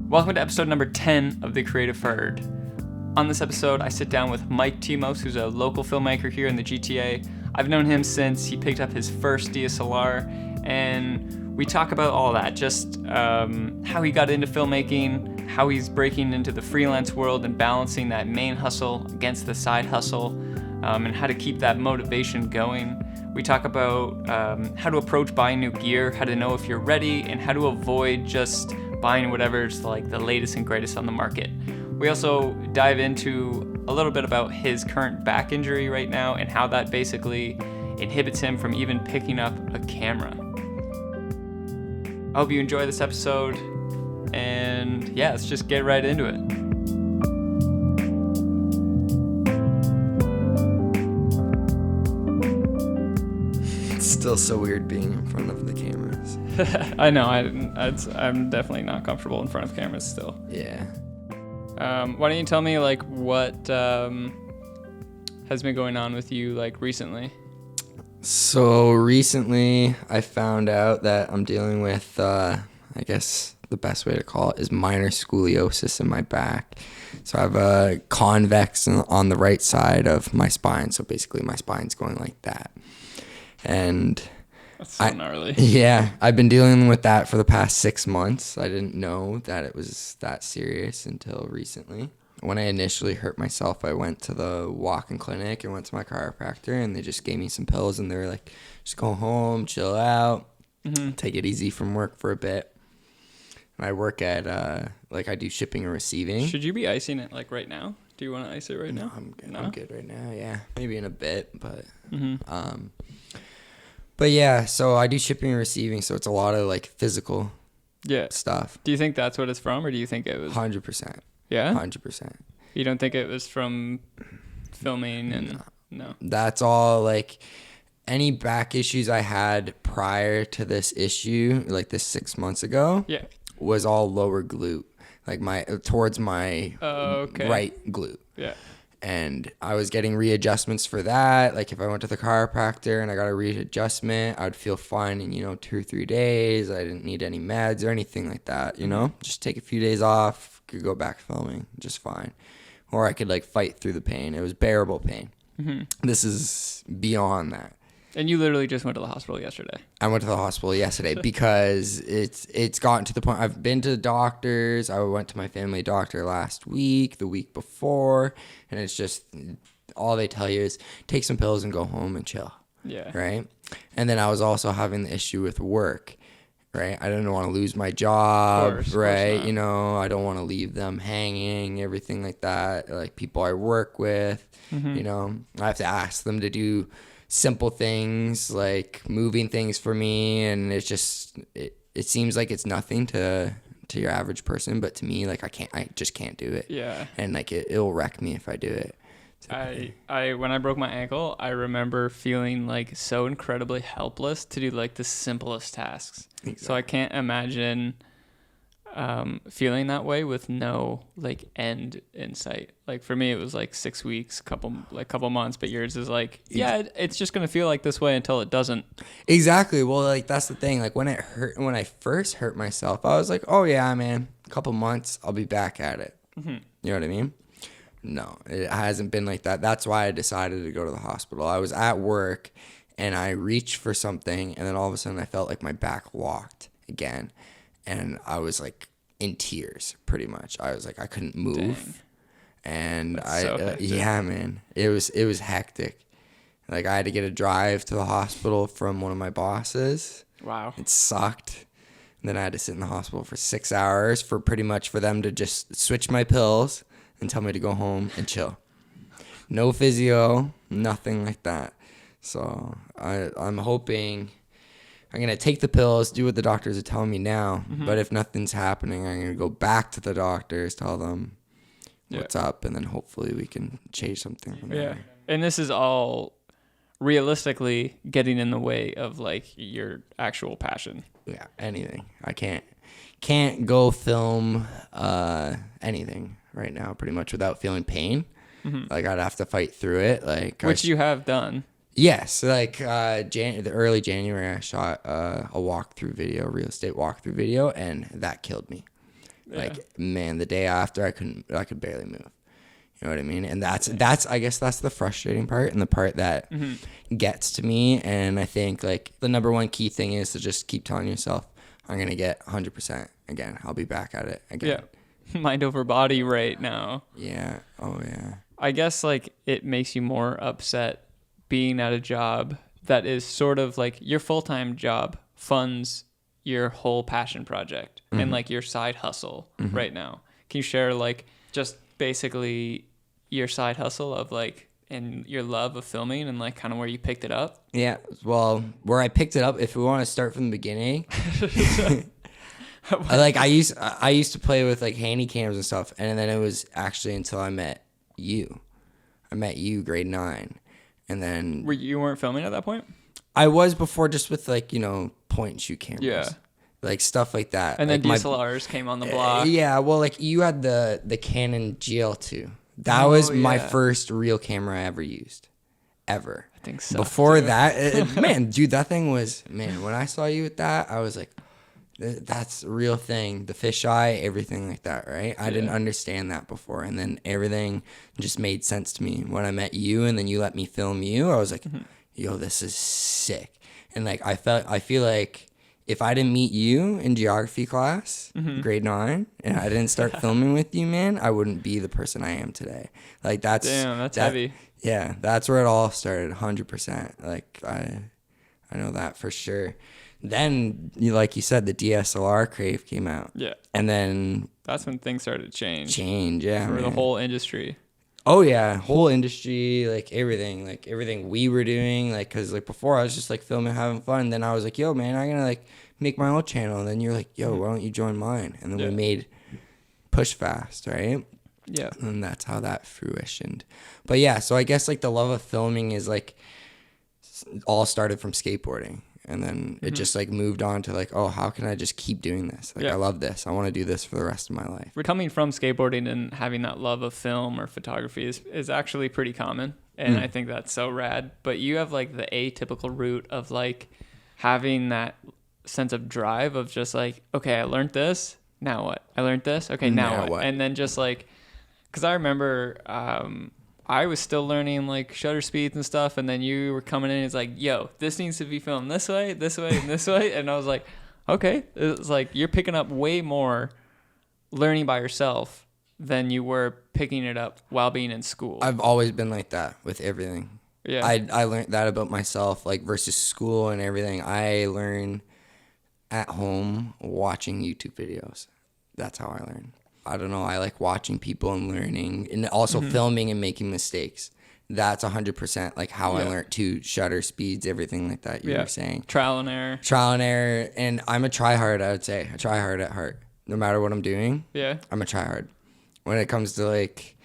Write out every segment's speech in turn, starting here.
Welcome to episode number 10 of The Creative Herd. On this episode, I sit down with Mike Temos, who's a local filmmaker here in the GTA. I've known him since he picked up his first DSLR, and we talk about all that, just how he got into filmmaking, how he's breaking into the freelance world and balancing that main hustle against the side hustle, and how to keep that motivation going. We talk about how to approach buying new gear, how to know if you're ready, and how to avoid just buying whatever's like the latest and greatest on the market. We also dive into a little bit about his current back injury right now and how that basically inhibits him from even picking up a camera. I hope you enjoy this episode, and yeah, let's just get right into it. It's still so weird being in front of the cameras. I know, I'm definitely not comfortable in front of cameras still. Yeah. Why don't you tell me like what has been going on with you like recently? So recently I found out that I'm dealing with, I guess the best way to call it is minor scoliosis in my back. So I have a convex on the right side of my spine. So basically my spine's going like that. And that's so gnarly. Yeah, I've been dealing with that for the past 6 months. I didn't know that it was that serious until recently. When I initially hurt myself, I went to the walk-in clinic and went to my chiropractor, and they just gave me some pills, and they were like, just go home, chill out, take it easy from work for a bit. And I work at, I do shipping and receiving. Should you be icing it like right now? Do you want to ice it right now? I'm good. No? I'm good right now, yeah. Maybe in a bit, but... But yeah, so I do shipping and receiving, so it's a lot of like physical stuff. Do you think that's what it's from, or do you think it was 100%? Yeah, 100%. You don't think it was from filming and no? That's all. Like any back issues I had prior to this issue, like this 6 months ago, was all lower glute, like towards my right glute. Yeah. And I was getting readjustments for that. Like if I went to the chiropractor and I got a readjustment, I would feel fine in, 2 or 3 days. I didn't need any meds or anything like that, Just take a few days off, could go back filming just fine. Or I could like fight through the pain. It was bearable pain. This is beyond that. And you literally just went to the hospital yesterday. I went to the hospital yesterday because it's gotten to the point. I've been to the doctors. I went to my family doctor last week, the week before, and it's just all they tell you is take some pills and go home and chill. Yeah. Right? And then I was also having the issue with work, right? I didn't want to lose my job, of course, right? I don't want to leave them hanging, everything like that. Like people I work with, I have to ask them to do simple things like moving things for me, and it's just it seems like it's nothing to your average person, but to me, like I just can't do it. Yeah. And like it'll wreck me if I do it. So, I when I broke my ankle, I remember feeling like so incredibly helpless to do like the simplest tasks. Exactly. So I can't imagine feeling that way with no like end in sight. Like for me it was like 6 weeks, couple months, but yours is like it's just gonna feel like this way until it doesn't. Exactly. Well, like that's the thing, like when I first hurt myself, I was like, oh yeah man, a couple months I'll be back at it. You know what I mean? No, it hasn't been like that. That's why I decided to go to the hospital. I was at work and I reached for something, and then all of a sudden I felt like my back locked again. And I was like in tears, pretty much. I was like, I couldn't move. Dang. And yeah, man, it was hectic. Like I had to get a drive to the hospital from one of my bosses. Wow. It sucked. And then I had to sit in the hospital for 6 hours for them to just switch my pills and tell me to go home and chill. No physio, nothing like that. So I'm hoping I'm going to take the pills, do what the doctors are telling me now. But if nothing's happening, I'm going to go back to the doctors, tell them what's up, and then hopefully we can change something from there. Yeah. And this is all realistically getting in the way of like your actual passion. Yeah, anything. I can't go film anything right now pretty much without feeling pain. Like I'd have to fight through it. Like which you have done. Yes, like the early January, I shot a real estate walkthrough video, and that killed me. Like, man, the day after I could barely move. You know what I mean? And that's I guess that's the frustrating part, and the part that gets to me. And I think like the number one key thing is to just keep telling yourself, I'm going to get 100% again. I'll be back at it again. Yeah. Mind over body right now. Yeah. Oh yeah. I guess like it makes you more upset being at a job that is sort of like your full-time job funds your whole passion project and like your side hustle right now. Can you share like just basically your side hustle of like and your love of filming and like kind of where you picked it up? Yeah. Well, where I picked it up, if we want to start from the beginning, I used to play with like handy cams and stuff, and then it was actually until I met you. I met you grade 9, and then You weren't filming at that point? I was before, just with like, you know, point and shoot cameras. Yeah. Like stuff like that. And then like DSLRs came on the block. Yeah, well, like you had the Canon GL2. That was my first real camera I ever used. Ever. I think so. Before that, man, dude, that thing was, man, when I saw you with that, I was like, that's a real thing. The fisheye, everything like that, right? I didn't understand that before. And then everything just made sense to me. When I met you and then you let me film you, I was like, yo, this is sick. And like, I feel like if I didn't meet you in geography class, grade 9, and I didn't start filming with you, man, I wouldn't be the person I am today. Like that's heavy. Yeah, that's where it all started, 100%. Like I know that for sure. Then, like you said, the DSLR crave came out. Yeah. And then that's when things started to change. Yeah, for man. the whole industry. Oh yeah, whole industry, like everything we were doing, like, cause like before I was just like filming, having fun. And then I was like, yo, man, I'm gonna like make my own channel. And then you're like, yo, why don't you join mine? And then we made Push Fast, right? Yeah. And that's how that fruitioned. But yeah, so I guess like the love of filming is like all started from skateboarding. And then it just like moved on to like, oh, how can I just keep doing this? Like, I love this. I want to do this for the rest of my life. We're coming from skateboarding and having that love of film or photography is actually pretty common. And I think that's so rad. But you have like the atypical route of like having that sense of drive of just like, okay, I learned this. Now what? I learned this. Okay, now what? And then just like, because I remember I was still learning like shutter speeds and stuff, and then you were coming in and it's like, yo, this needs to be filmed this way, and this way. And I was like, okay. It's like you're picking up way more learning by yourself than you were picking it up while being in school. I've always been like that with everything. Yeah. I learned that about myself, like versus school and everything. I learn at home watching YouTube videos. That's how I learn. I don't know. I like watching people and learning, and also filming and making mistakes. That's 100% like how I learned to shutter speeds, everything like that you were saying. Trial and error. And I'm a tryhard, I would say. I try hard at heart. No matter what I'm doing, I'm a tryhard. When it comes to like,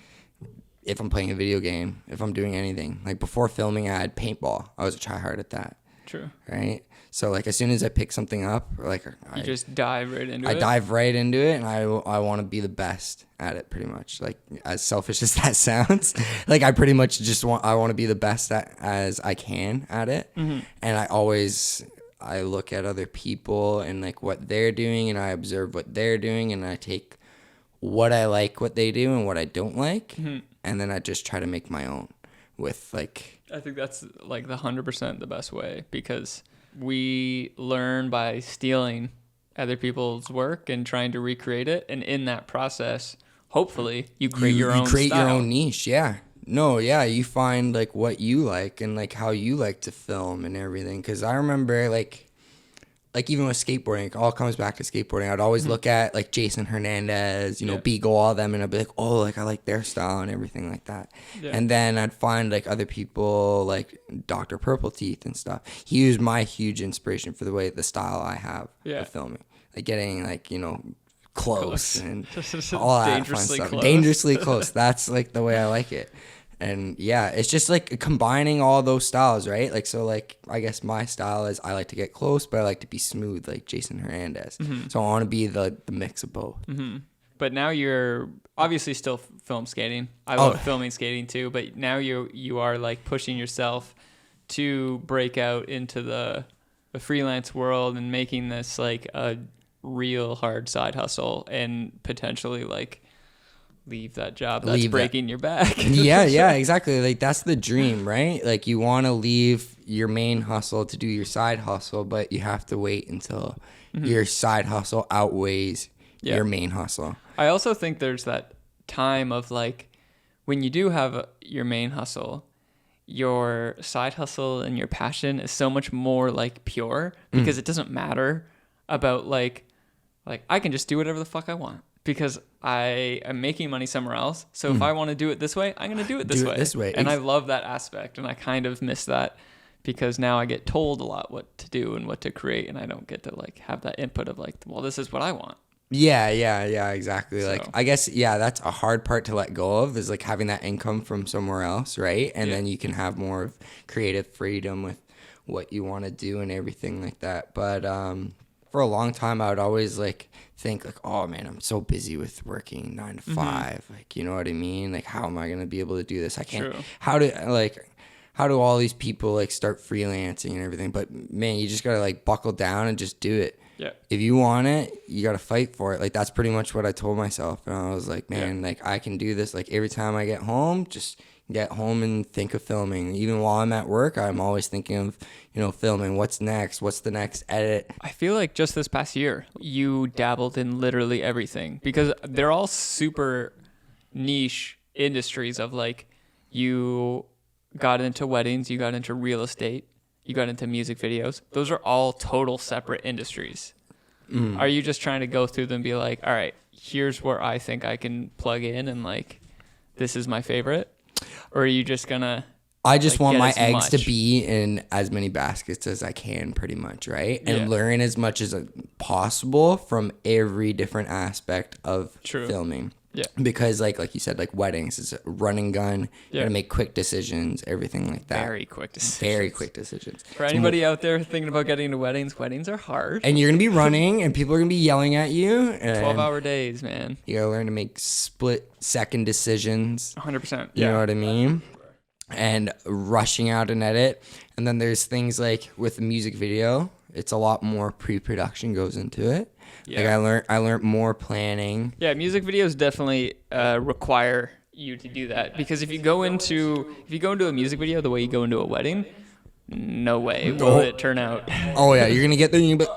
if I'm playing a video game, if I'm doing anything. Like before filming, I had paintball. I was a tryhard at that. True. Right? So like as soon as I pick something up, like you just dive right into it. I dive right into it, and I want to be the best at it, pretty much. Like as selfish as that sounds, like I pretty much just want to be the best as I can at it. And I look at other people and like what they're doing, and I observe what they're doing, and I take what I like, what they do, and what I don't like, and then I just try to make my own with like. I think that's like the 100% the best way, because we learn by stealing other people's work and trying to recreate it, and in that process, hopefully, you create your own create style. Your own niche. Yeah. No, yeah, you find like what you like and like how you like to film and everything. Because I remember like even with skateboarding, it all comes back to skateboarding. I'd always look at like Jason Hernandez, Beagle, all of them, and I'd be like, oh, like I like their style and everything like that. Yeah. And then I'd find like other people like Dr. Purple Teeth and stuff. He was my huge inspiration for the style I have of filming. Like getting like, close and all that fun stuff. Close. Dangerously close. That's like the way I like it. And yeah, it's just like combining all those styles, right? Like, so like, I guess my style is I like to get close, but I like to be smooth, like Jason Hernandez. So I want to be the mix of both. But now you're obviously still film skating. I love filming skating too, but now you are like pushing yourself to break out into the freelance world and making this like a real hard side hustle and potentially like leave that job that's breaking your back. Yeah, exactly. Like that's the dream, right? Like you want to leave your main hustle to do your side hustle, but you have to wait until your side hustle outweighs your main hustle. I also think there's that time of like when you do have your main hustle, your side hustle and your passion is so much more like pure because it doesn't matter about like I can just do whatever the fuck I want because I am making money somewhere else. So if I want to do it this way, I'm going to do it this way. And I love that aspect. And I kind of miss that because now I get told a lot what to do and what to create. And I don't get to like have that input of like, well, this is what I want. Yeah, exactly. So, like, I guess, that's a hard part to let go of is like having that income from somewhere else, right? And then you can have more of creative freedom with what you want to do and everything like that. But for a long time, I would always like think like, oh man, I'm so busy with working 9 to 5. Like, you know what I mean? Like, how am I going to be able to do this? I can't. True. How do all these people like start freelancing and everything? But man, you just got to like buckle down and just do it. Yeah. If you want it, you got to fight for it. Like, that's pretty much what I told myself. And I was like, man, like, I can do this. Like, every time I get home, just get home and think of filming. Even while I'm at work, I'm always thinking of, filming. What's next? What's the next edit? I feel like just this past year, you dabbled in literally everything because they're all super niche industries of like, you got into weddings, you got into real estate, you got into music videos. Those are all total separate industries. Are you just trying to go through them and be like, all right, here's where I think I can plug in and like, this is my favorite? Or are you just gonna... I just want my eggs to be in as many baskets as I can pretty much, right? And learn as much as possible from every different aspect of filming. Yeah. Because like you said, like weddings, it's a run and gun. You gotta make quick decisions, everything like that. Very quick decisions. For anybody out there thinking about getting into weddings are hard. And you're gonna be running and people are gonna be yelling at you. 12-hour days, man. You gotta learn to make split-second decisions. 100%. You know what I mean? And rushing out an edit. And then there's things like with a music video, it's a lot more pre-production goes into it. Yeah. Like I learned more planning. Yeah, music videos definitely require you to do that because if you go into a music video the way you go into a wedding, no way will it turn out. Oh yeah, you're gonna get there and you're gonna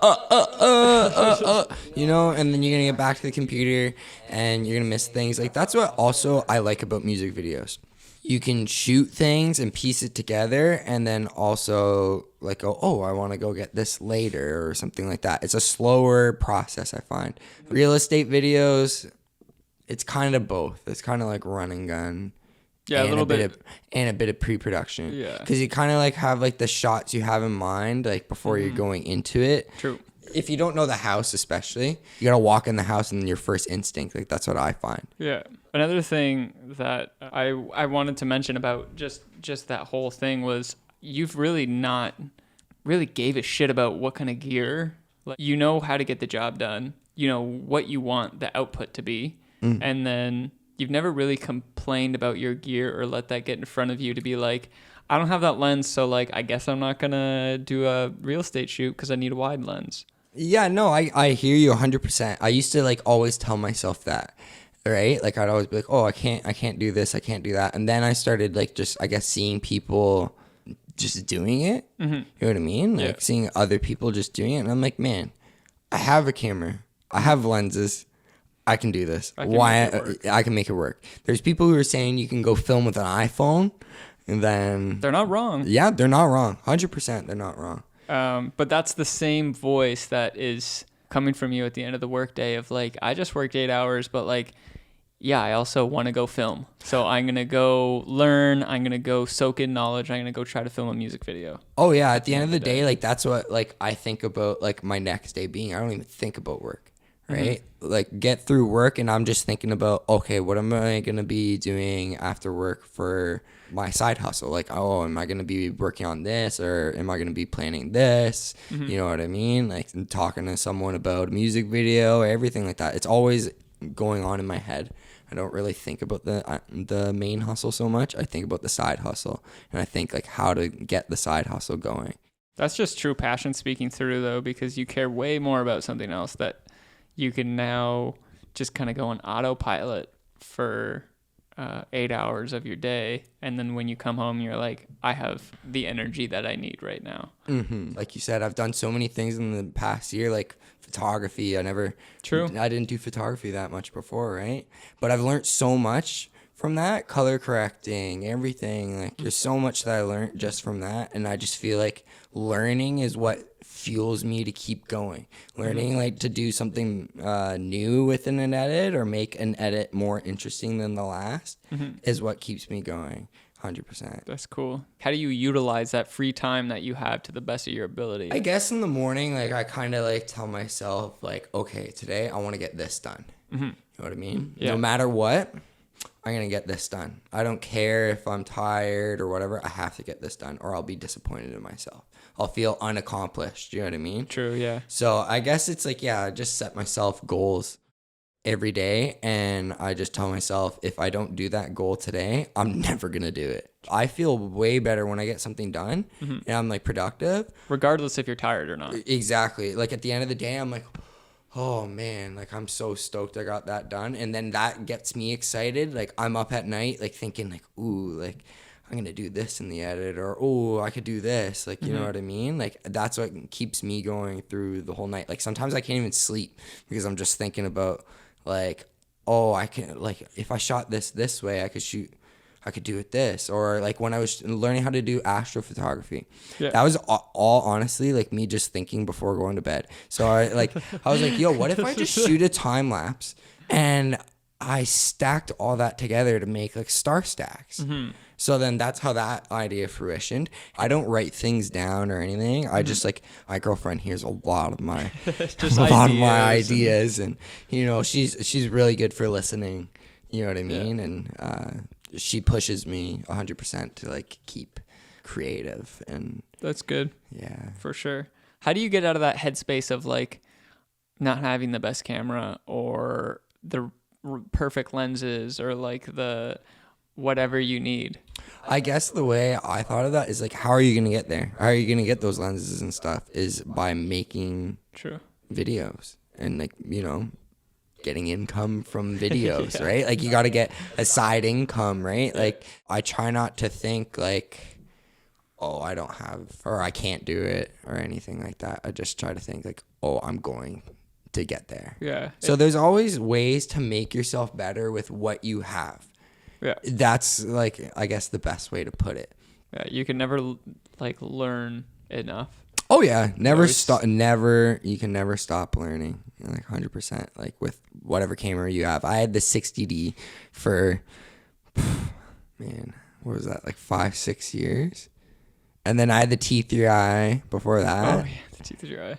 be and then you're gonna get back to the computer and you're gonna miss things. Like that's what also I like about music videos. You can shoot things and piece it together and then also like go, oh, I want to go get this later or something like that. It's a slower process, I find. Real estate videos, it's kind of both. It's kind of like run and gun. Yeah, a little bit. And a bit of pre-production. Yeah. Because you kind of like have like the shots you have in mind like before you're going into it. True. If you don't know the house especially, you got to walk in the house and your first instinct. Like that's what I find. Yeah. Another thing that I wanted to mention about just that whole thing was you've really not really gave a shit about what kind of gear. Like, you know how to get the job done. You know what you want the output to be. And then you've never really complained about your gear or let that get in front of you to be like, I don't have that lens, so like I guess I'm not going to do a real estate shoot because I need a wide lens. Yeah, no, I hear you 100%. I used to like always tell myself that, right? Like I'd always be like, oh, I can't do this, I can't do that. And then I started like just, I guess, seeing people just doing it. You know what I mean? Like seeing other people just doing it. And I'm like, man, I have a camera. I have lenses. I can do this. I can make it work. There's people who are saying you can go film with an iPhone and then... They're not wrong. Yeah, they're not wrong. 100% they're not wrong. But that's the same voice that is coming from you at the end of the workday of like, I just worked 8 hours, but like, yeah, I also want to go film. So I'm going to go learn. I'm going to go soak in knowledge. I'm going to go try to film a music video. Oh yeah. At the end of the day, like that's what like I think about like my next day being. I don't even think about work, right? Like get through work and I'm just thinking about, okay, what am I going to be doing after work for my side hustle? Like, oh, am I going to be working on this or am I going to be planning this? You know what I mean? Like talking to someone about a music video, everything like that. It's always going on in my head. I don't really think about the main hustle so much. I think about the side hustle and I think like how to get the side hustle going. That's just true passion speaking through though, because you care way more about something else that you can now just kind of go on autopilot for 8 hours of your day, and then when you come home, you're like, I have the energy that I need right now. Like you said, I've done so many things in the past year, like photography. I didn't do photography that much before, right? But I've learned so much from that, color correcting, everything. Like there's so much that I learned just from that, and I just feel like learning is what fuels me to keep going. Learning like to do something new within an edit or make an edit more interesting than the last is what keeps me going. 100%. That's cool. How do you utilize that free time that you have to the best of your ability? I guess in the morning, like I kind of like tell myself like, okay, today I want to get this done. You know what I mean? Yeah. No matter what, I'm going to get this done. I don't care if I'm tired or whatever. I have to get this done or I'll be disappointed in myself. I'll feel unaccomplished. You know what I mean? True, yeah. So I guess it's like, yeah, I just set myself goals every day. And I just tell myself, if I don't do that goal today, I'm never going to do it. I feel way better when I get something done and I'm like productive. Regardless if you're tired or not. Exactly. Like at the end of the day, I'm like, oh man, like I'm so stoked I got that done. And then that gets me excited. Like I'm up at night, like thinking like, ooh, like I'm going to do this in the edit or, oh, I could do this. Like, you know what I mean? Like that's what keeps me going through the whole night. Like sometimes I can't even sleep because I'm just thinking about like, oh, I can, like if I shot this way, I could do it this. Or like when I was learning how to do astrophotography, that was all honestly like me just thinking before going to bed. So I was like, yo, what if I just shoot a time lapse and I stacked all that together to make like star stacks. So then that's how that idea fruitioned. I don't write things down or anything. I just like, my girlfriend hears a lot of my ideas and you know, she's really good for listening. You know what I mean? And she pushes me 100% to like keep creative. And that's good. Yeah, for sure. How do you get out of that headspace of like not having the best camera or the perfect lenses or like the whatever you need? I guess the way I thought of that is like, how are you going to get there? How are you going to get those lenses and stuff is by making videos and like, you know, getting income from videos, right? Like you got to get a side income, right? Like I try not to think like, oh, I don't have, or I can't do it or anything like that. I just try to think like, oh, I'm going to get there. Yeah. So there's always ways to make yourself better with what you have. Yeah. That's like, I guess the best way to put it. Yeah. You can never like learn enough. Oh yeah. You can never stop learning. Like 100%, like with whatever camera you have. I had the 60D for, man, what was that? Like 5-6 years. And then I had the T3i before that. Oh yeah. The T3i.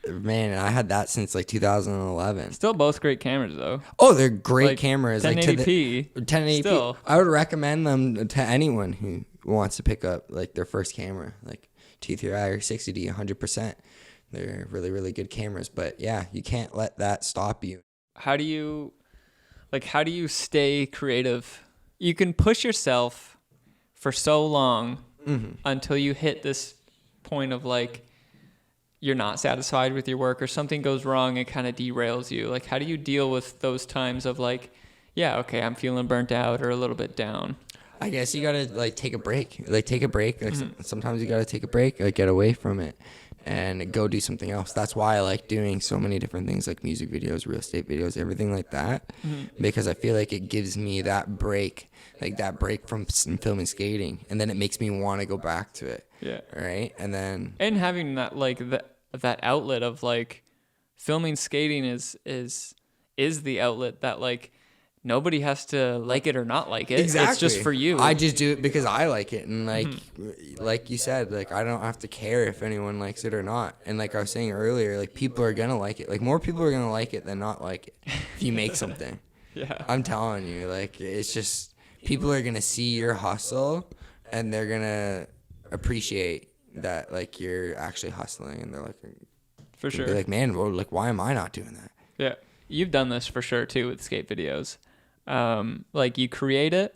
Man, I had that since like 2011. Still both great cameras though. Oh, they're great like cameras. 1080p. Like 1080p. Still. I would recommend them to anyone who wants to pick up like their first camera, like T3i or 60D, 100%. They're really, really good cameras. But yeah, you can't let that stop you. How do you stay creative? You can push yourself for so long until you hit this point of like, you're not satisfied with your work or something goes wrong and kind of derails you. Like, how do you deal with those times of like, yeah, okay, I'm feeling burnt out or a little bit down? I guess you gotta like take a break. Like sometimes you gotta take a break, like get away from it and go do something else. That's why I like doing so many different things like music videos, real estate videos, everything like that, because I feel like it gives me that break, like that break from filming skating, and then it makes me want to go back to it. Yeah. Right. And having that like that outlet of like filming skating is the outlet that like nobody has to like it or not like it. Exactly. It's just for you. I just do it because I like it. And like you said, like I don't have to care if anyone likes it or not. And like I was saying earlier, like people are going to like it. Like more people are going to like it than not like it if you make something. Yeah. I'm telling you, like it's just people are going to see your hustle and they're going to appreciate that like you're actually hustling, and they're like, for sure, be like, man, well, like why am I not doing that? Yeah, you've done this for sure too with skate videos. Like you create it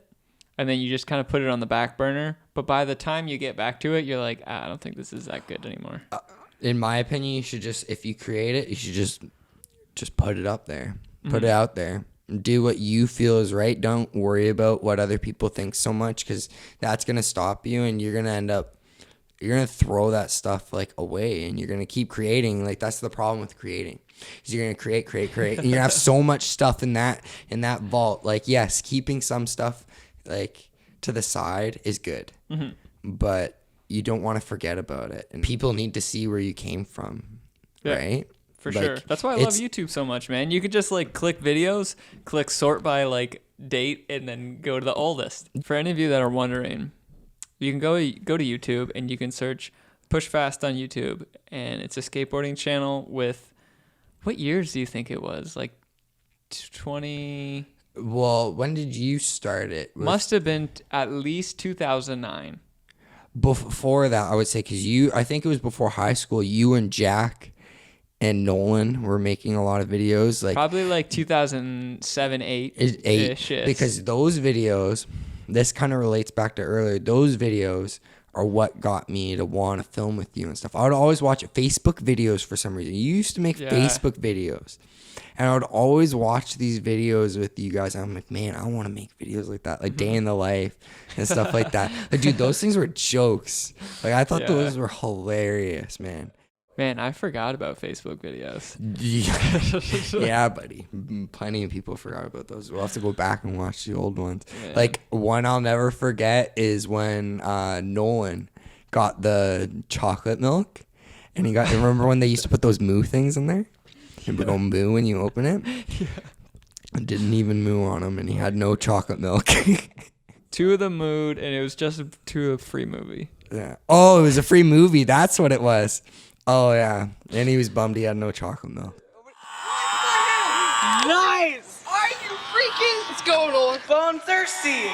and then you just kind of put it on the back burner, but by the time you get back to it, you're like, I don't think this is that good anymore. In my opinion, you should just, if you create it, you should just just put it up there. Put it out there. Do what you feel is right. Don't worry about what other people think so much, because that's going to stop you, and you're going to throw that stuff like away, and you're going to keep creating. Like, that's the problem with creating, is you're going to create, and you're going to have so much stuff in that vault. Like, yes, keeping some stuff like to the side is good, but you don't want to forget about it, and people need to see where you came from, right? For sure. That's why I love YouTube so much, man. You could just like click videos, click sort by like date, and then go to the oldest. For any of you that are wondering, you can go to YouTube and you can search Push Fast on YouTube, and it's a skateboarding channel with, what years do you think it was? Like 20. Well, when did you start it? Must have been at least 2009. Before that, I would say, because I think it was before high school, you and Jack and Nolan were making a lot of videos. Like, probably like 2007, 8-ish. Because those videos, this kind of relates back to earlier, those videos are what got me to want to film with you and stuff. I would always watch Facebook videos for some reason. You used to make Facebook videos, and I would always watch these videos with you guys. I'm like, man, I want to make videos like that, like day in the life and stuff like that. Like, dude, those things were jokes. Like, I thought those were hilarious, man. Man, I forgot about Facebook videos. Yeah, buddy. Plenty of people forgot about those. We'll have to go back and watch the old ones. Man. Like, one I'll never forget is when Nolan got the chocolate milk, and remember when they used to put those moo things in there? It would go moo when you open it? Yeah. It didn't even moo on him, and he had no chocolate milk. To the mood, and it was just to a free movie. Yeah. Oh, it was a free movie. That's what it was. Oh, yeah. And he was bummed he had no chocolate milk. Nice! Are you freaking? What's going on? Bone thirsty.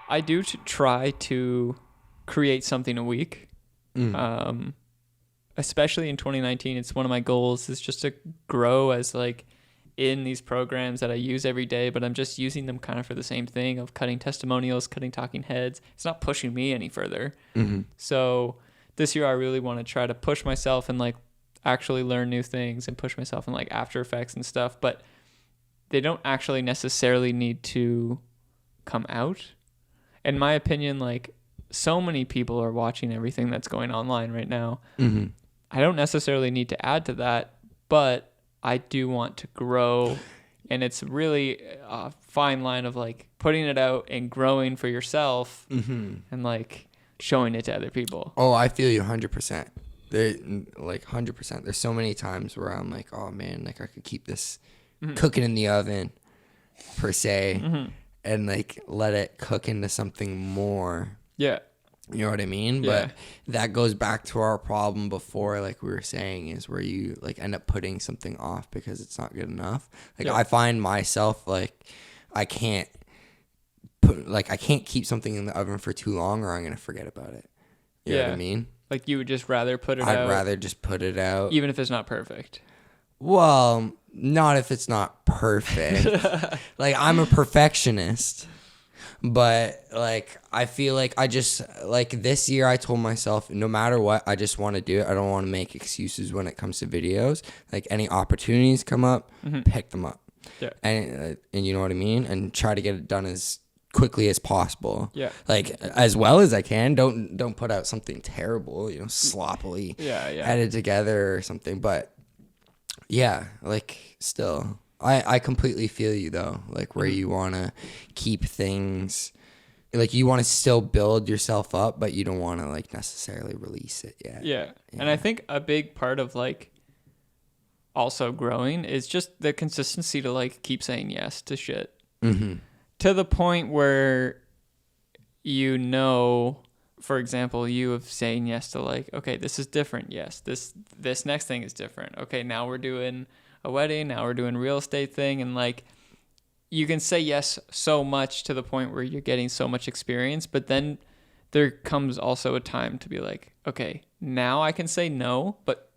I do try to create something a week. Especially in 2019, it's one of my goals is just to grow as like in these programs that I use every day, but I'm just using them kind of for the same thing of cutting testimonials, cutting talking heads. It's not pushing me any further. So this year I really want to try to push myself and like actually learn new things and push myself in like After Effects and stuff, but they don't actually necessarily need to come out. In my opinion, like so many people are watching everything that's going online right now. I don't necessarily need to add to that, but I do want to grow, and it's really a fine line of like putting it out and growing for yourself and like showing it to other people. Oh, I feel you 100%. Like 100%. There's so many times where I'm like, oh man, like I could keep this cooking in the oven per se, and like let it cook into something more. Yeah. You know what I mean? Yeah. But that goes back to our problem before, like we were saying, is where you like end up putting something off because it's not good enough. Like I find myself like I can't keep something in the oven for too long, or I'm gonna forget about it. You know what I mean? Like you would just rather put it out. I'd rather just put it out, even if it's not perfect. Well, not if it's not perfect. Like I'm a perfectionist. But like I feel like I just like this year I told myself no matter what, I just want to do it. I don't want to make excuses when it comes to videos. Like any opportunities come up, pick them up. Yeah. And you know what I mean? And try to get it done as quickly as possible. Yeah. Like as well as I can. Don't put out something terrible, you know, sloppily edit together or something. But yeah, like still I completely feel you though, like where you want to keep things, like you want to still build yourself up, but you don't want to like necessarily release it yet. Yeah. And I think a big part of like also growing is just the consistency to like keep saying yes to shit to the point where, you know, for example, you of saying yes to like, okay, this is different. Yes. This next thing is different. Okay. Now we're doing a wedding, now we're doing real estate thing, and like you can say yes so much to the point where you're getting so much experience, but then there comes also a time to be like, okay, now I can say no, but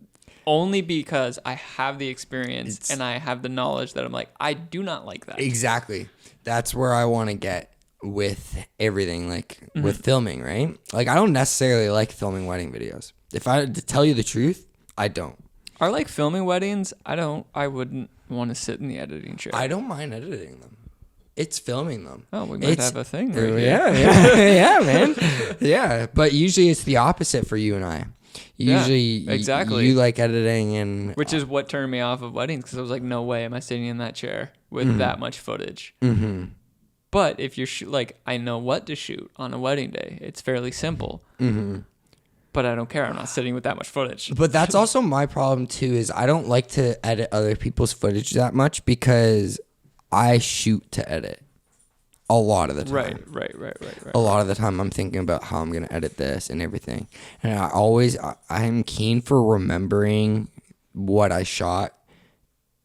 only because I have the experience and I have the knowledge that I'm like, I do not like that. Exactly. That's where I want to get with everything, like with filming, right? Like I don't necessarily like filming wedding videos. If I had to tell you the truth, I don't. Are like filming weddings? I wouldn't want to sit in the editing chair. I don't mind editing them. It's filming them. Oh, we might have a thing right here. Yeah, man. Yeah, but usually it's the opposite for you and I. Usually, exactly. You like editing, and which is what turned me off of weddings, because I was like, no way am I sitting in that chair with that much footage. Mm-hmm. But if you're like, I know what to shoot on a wedding day. It's fairly simple. Mm-hmm. But I don't care. I'm not sitting with that much footage. But that's also my problem too. Is I don't like to edit other people's footage that much because I shoot to edit a lot of the time. Right. A lot of the time I'm thinking about how I'm going to edit this and everything. And I'm keen for remembering what I shot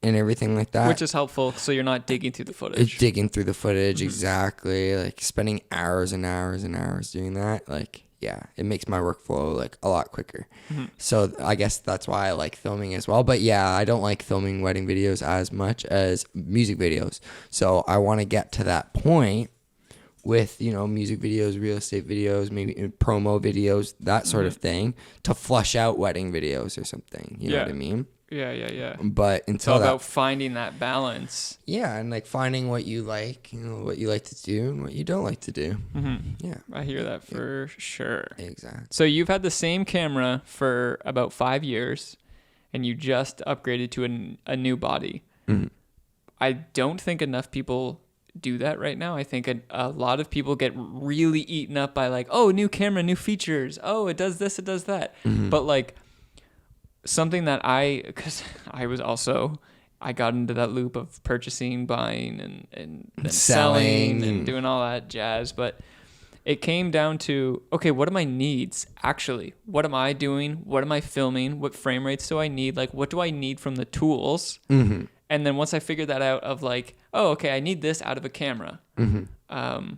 and everything like that. Which is helpful, so you're not digging through the footage. Digging through the footage, exactly. Like spending hours and hours and hours doing that. Like, yeah, it makes my workflow like a lot quicker. Mm-hmm. So I guess that's why I like filming as well. But yeah, I don't like filming wedding videos as much as music videos. So I want to get to that point with, music videos, real estate videos, maybe promo videos, that sort of thing, to flush out wedding videos or something. You know what I mean? Yeah. But until it's all about finding that balance. Yeah, and like finding what you like, what you like to do and what you don't like to do. Mm-hmm. Yeah. I hear that for sure. Exactly. So you've had the same camera for about 5 years and you just upgraded to a new body. Mm-hmm. I don't think enough people do that right now. I think a lot of people get really eaten up by like, oh, new camera, new features. Oh, it does this, it does that. Mm-hmm. But like, something that because I got into that loop of purchasing, buying, and selling and doing all that jazz. But it came down to, okay, what are my needs actually? What am I doing? What am I filming? What frame rates do I need? Like, what do I need from the tools? Mm-hmm. And then once I figured that out of like, oh, okay, I need this out of a camera. Mm-hmm.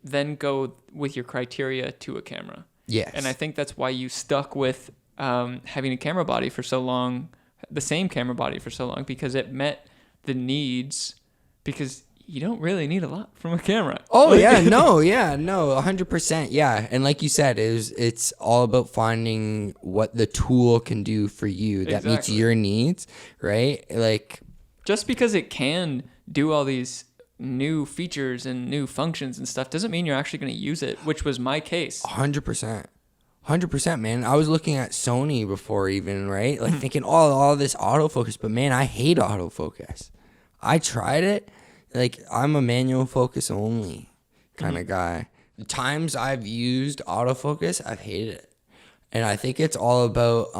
Then go with your criteria to a camera. Yes. And I think that's why you stuck with having a camera body for so long, the same camera body for so long, because it met the needs, because you don't really need a lot from a camera. Oh, yeah, no, 100%, yeah. And like you said, it's all about finding what the tool can do for you that meets your needs, right? Like, just because it can do all these new features and new functions and stuff doesn't mean you're actually going to use it, which was my case. 100%, man. I was looking at Sony before even, right? Like thinking, all this autofocus, but man, I hate autofocus. I tried it. Like, I'm a manual focus only kind of guy. The times I've used autofocus, I've hated it. And I think it's all about,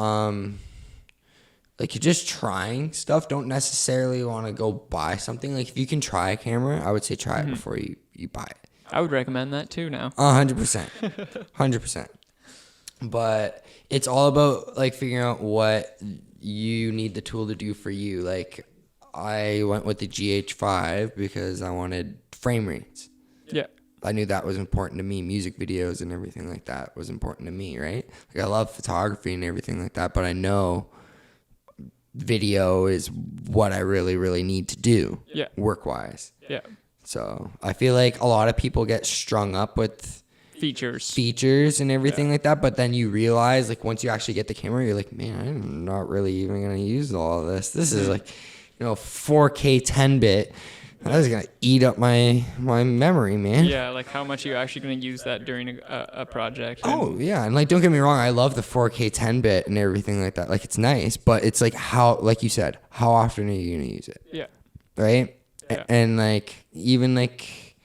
like, you're just trying stuff. Don't necessarily want to go buy something. Like, if you can try a camera, I would say try it before you buy it. I would recommend that too now. 100%. 100%. But it's all about like figuring out what you need the tool to do for you. Like, I went with the GH5 because I wanted frame rates. Yeah. I knew that was important to me. Music videos and everything like that was important to me, right? Like, I love photography and everything like that, but I know video is what I really, really need to do. Yeah. Work-wise. Yeah. So I feel like a lot of people get strung up with features and everything like that, but then you realize, like, once you actually get the camera, you're like, man, I'm not really even gonna use all of this is like, 4K 10-bit. That is gonna eat up my memory, man. Yeah, like how much are you actually gonna use that during a project? Oh yeah, and like, don't get me wrong, I love the 4K 10-bit and everything like that. Like, it's nice, but it's like, how, like you said, how often are you gonna use it? Yeah. Right. Yeah. And like, even like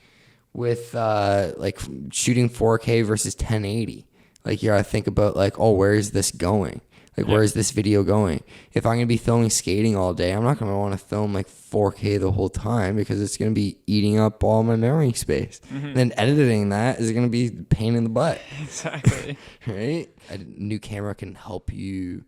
with like shooting 4K versus 1080, like, you gotta think about like, oh, where is this going? Like, where is this video going? If I'm gonna be filming skating all day, I'm not gonna want to film like 4K the whole time, because it's gonna be eating up all my memory space. Mm-hmm. Then editing that is gonna be a pain in the butt. Exactly. Right? A new camera can help you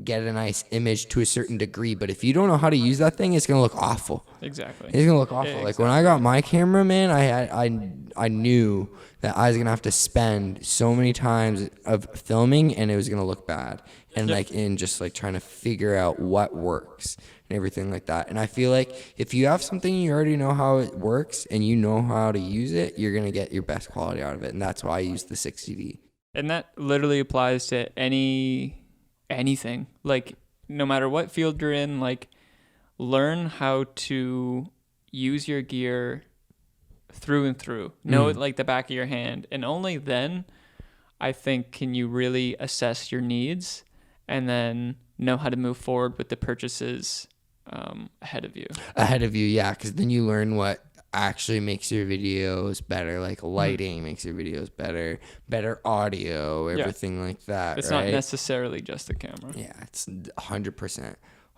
get a nice image to a certain degree, but if you don't know how to use that thing, it's gonna look awful. Exactly. It's gonna look awful. Yeah, like, when I got my camera, man, I knew that I was gonna have to spend so many times of filming, and it was gonna look bad, and like, in just like trying to figure out what works and everything like that. And I feel like if you have something, you already know how it works and you know how to use it, you're gonna get your best quality out of it. And that's why I use the 60D. And that literally applies to anything. Like, no matter what field you're in, like learn how to use your gear through and through. Know it like the back of your hand. And only then, I think, can you really assess your needs and then know how to move forward with the purchases ahead of you. Yeah, because then you learn what actually makes your videos better, like lighting makes your videos better audio, everything like that. It's right? not necessarily just the camera. Yeah, it's 100%.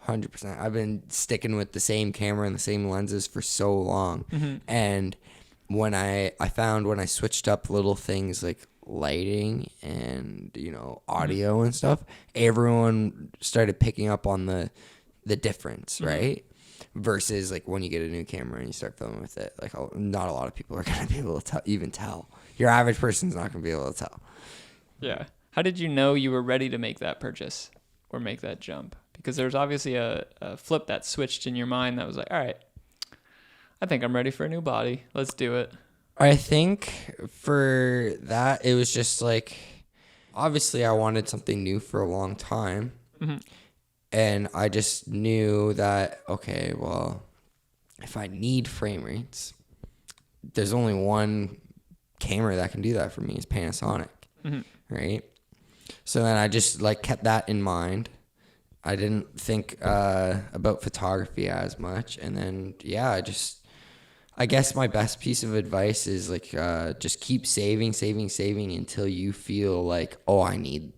100%. I've been sticking with the same camera and the same lenses for so long. And when I found when I switched up little things like lighting and, you know, audio and stuff, everyone started picking up on the difference, right? Versus like when you get a new camera and you start filming with it, like not a lot of people are going to be able to even tell. Your average person's not going to be able to tell. Yeah. How did you know you were ready to make that purchase or make that jump? Because there's obviously a flip that switched in your mind that was like, all right, I think I'm ready for a new body. Let's do it. I think for that, it was just like, obviously I wanted something new for a long time. And I just knew that, okay, well, if I need frame rates, there's only one camera that can do that for me, is Panasonic, right? So then I just like kept that in mind. I didn't think about photography as much. And then, yeah, I guess my best piece of advice is like just keep saving until you feel like, oh, I need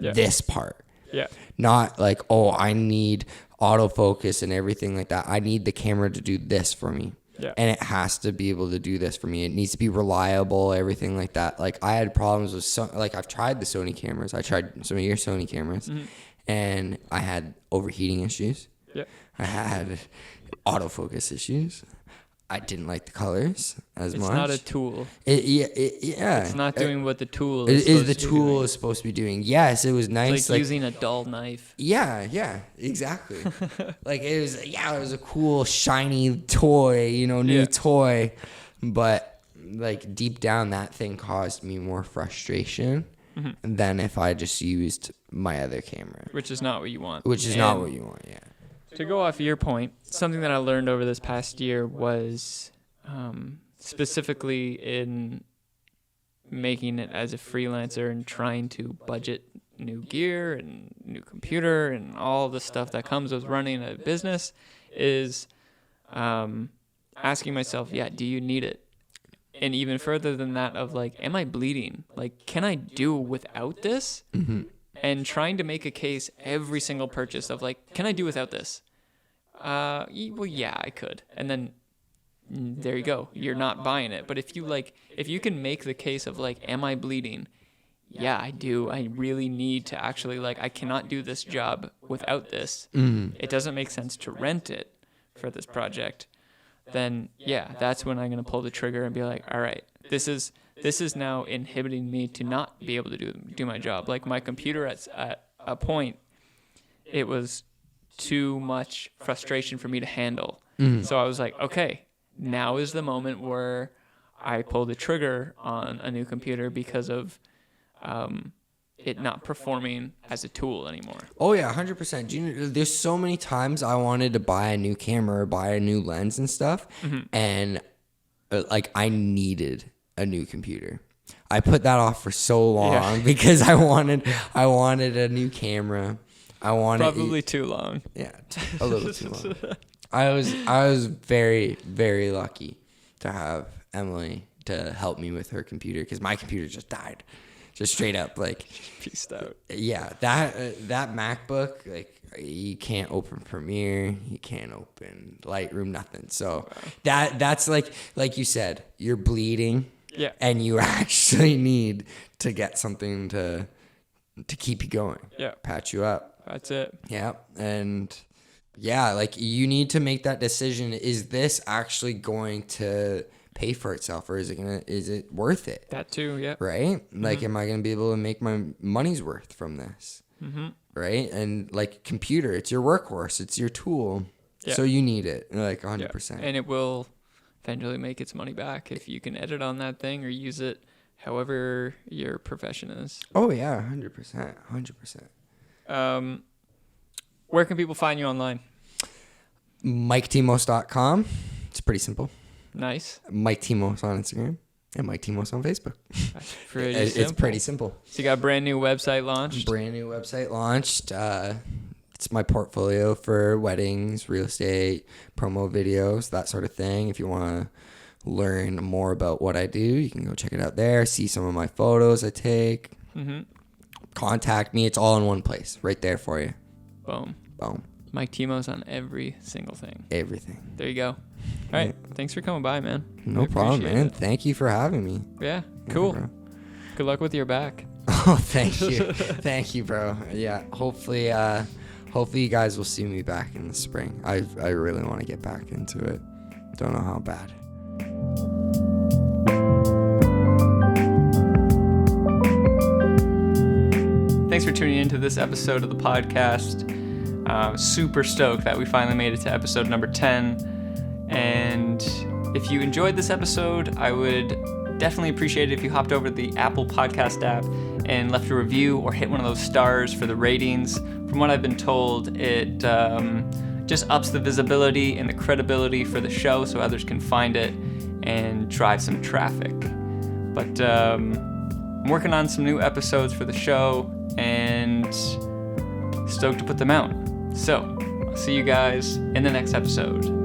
this part. Yeah. Not like, oh, I need autofocus and everything like that. I need the camera to do this for me. Yeah. And it has to be able to do this for me. It needs to be reliable, everything like that. Like I had problems with like I've tried the Sony cameras. I tried some of your Sony cameras and I had overheating issues. Yeah. I had autofocus issues. I didn't like the colors as much. It's not a tool. Yeah. It's not doing what the tool is supposed to be doing. Yes, it was nice. It's like using a dull knife. Yeah, exactly. Like it was a cool shiny toy, new toy, but like deep down that thing caused me more frustration than if I just used my other camera. Which is not what you want. Yeah. To go off your point, something that I learned over this past year was specifically in making it as a freelancer and trying to budget new gear and new computer and all the stuff that comes with running a business is asking myself, do you need it? And even further than that of like, am I bleeding? Like, can I do without this? And trying to make a case every single purchase of like, can I do without this? Well, yeah, I could. And then there you go. You're not buying it. But if you can make the case of like, am I bleeding? Yeah, I do. I really need to actually I cannot do this job without this. It doesn't make sense to rent it for this project. Then that's when I'm going to pull the trigger and be like, all right, this is now inhibiting me to not be able to do my job. Like my computer at a point, it was too much frustration for me to handle. So I was like, okay, now is the moment where I pull the trigger on a new computer because of it not performing as a tool anymore. Oh yeah, 100%. There's so many times I wanted to buy a new camera or buy a new lens and stuff, and I needed a new computer. I put that off for so long because I wanted a new camera. I wanted probably too long. Yeah, a little too long. I was very, very lucky to have Emily to help me with her computer because my computer just died, just straight up pieced out. Yeah, that MacBook you can't open Premiere, you can't open Lightroom, nothing. So that's like you said, you're bleeding. Yeah. And you actually need to get something to keep you going. Yeah. Patch you up. That's it. Yeah. And you need to make that decision. Is this actually going to pay for itself or is it worth it? That too, yeah. Right? Am I going to be able to make my money's worth from this? Right? And computer, it's your workhorse, it's your tool. Yeah. So you need it 100%. Yeah. And it will eventually make its money back if you can edit on that thing or use it however your profession is. Oh yeah, 100%. Where can people find you online? MikeTemos.com. It's pretty simple. Nice. Mike Temos on Instagram and Mike Temos on Facebook. That's pretty It's simple. pretty simple. So you got a brand new website launched? Brand new website launched. It's my portfolio for weddings, real estate, promo videos, that sort of thing. If you want to learn more about what I do, you can go check it out there. See some of my photos I take. Mm-hmm. Contact me. It's all in one place, right there for you. Boom. Boom. Mike Temos on every single thing. Everything. There you go. All right. Thanks for coming by, man. No We problem, appreciate man. it. Thank you for having me. Yeah. Cool. bro. Good luck with your back. Oh, thank you. Thank you, bro. Yeah. Hopefully you guys will see me back in the spring. I really want to get back into it. Don't know how bad. Thanks for tuning into this episode of the podcast. Super stoked that we finally made it to episode number 10. And if you enjoyed this episode, I would definitely appreciate it if you hopped over to the Apple Podcast app and left a review or hit one of those stars for the ratings. From what I've been told, it just ups the visibility and the credibility for the show so others can find it and drive some traffic. But I'm working on some new episodes for the show and stoked to put them out. So, I'll see you guys in the next episode.